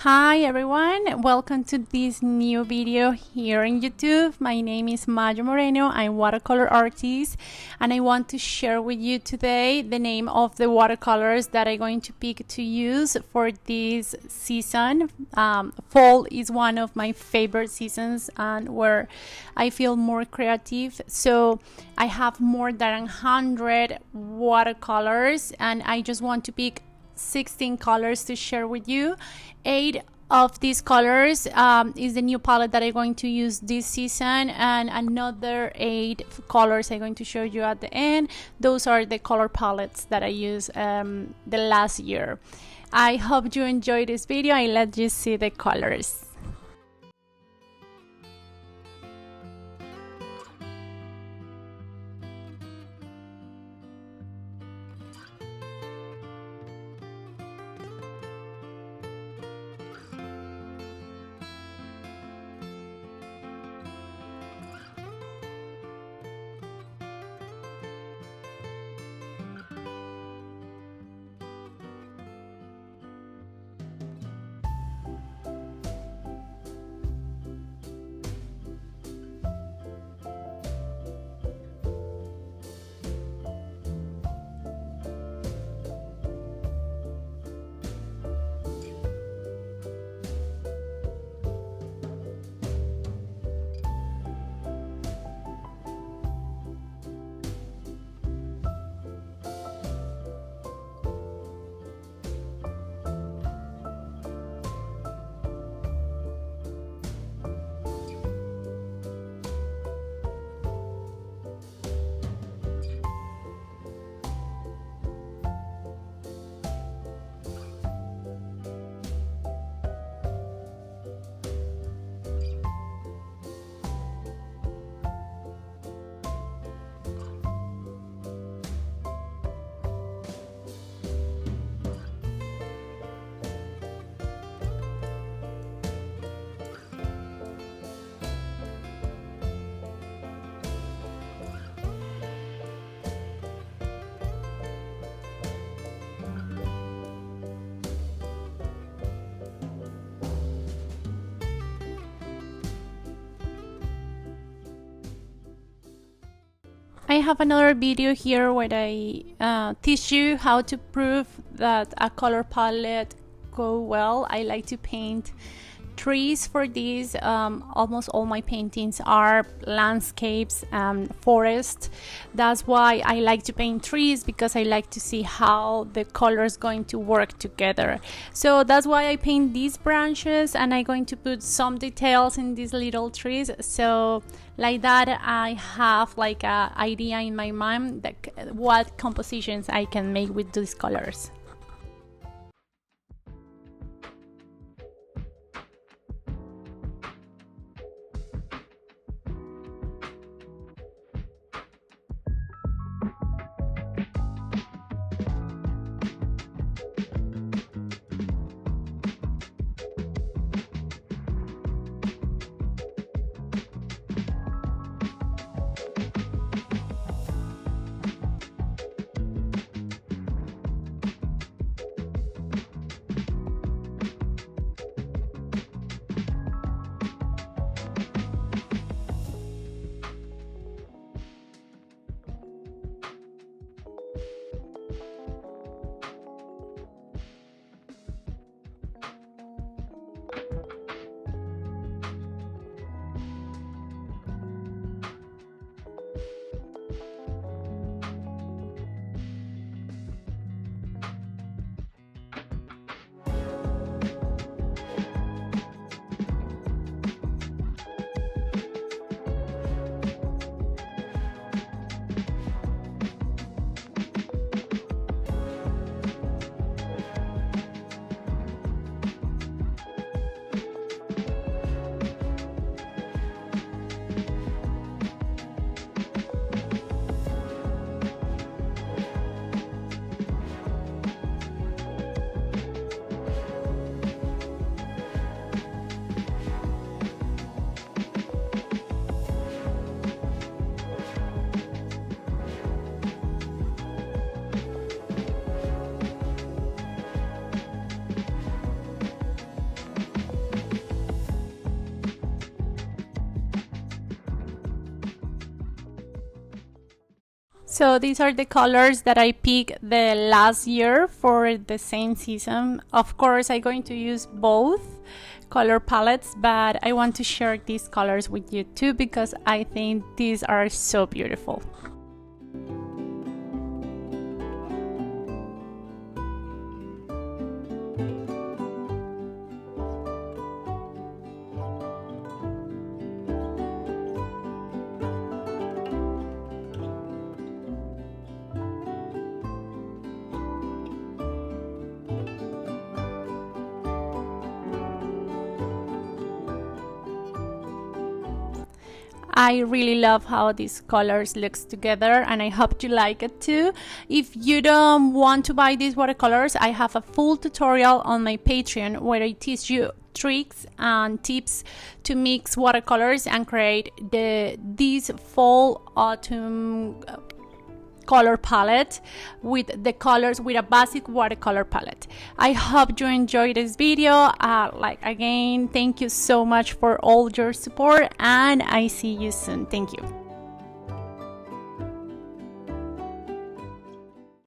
Hi everyone, welcome to this new video here on YouTube. My name is Mayo Moreno, I'm watercolor artist, and I want to share with you today the name of the watercolors that I'm going to pick to use for this season. Fall is one of my favorite seasons and where I feel more creative. So I have more than 100 watercolors and I just want to pick 16 colors to share with you. 8 of these colors is the new palette that I'm going to use this season, and another 8 colors I'm going to show you at the end. Those are the color palettes that I used the last year. I hope you enjoyed this video. I let you see the colors. I have another video here where I teach you how to prove that a color palette go well. I like to paint trees for this. Almost all my paintings are landscapes and forest. That's why I like to paint trees, because I like to see how the colors going to work together. So that's why I paint these branches, and I'm going to put some details in these little trees. So like that I have like a idea in my mind that what compositions I can make with these colors. So these are the colors that I picked the last year for the same season. Of course, I'm going to use both color palettes, but I want to share these colors with you too because I think these are so beautiful. I really love how these colors looks together, and I hope you like it too. If you don't want to buy these watercolors, I have a full tutorial on my Patreon where I teach you tricks and tips to mix watercolors and create this fall autumn color palette with the colors with a basic watercolor palette. I hope you enjoyed this video. Again, thank you so much for all your support, and I see you soon. Thank you.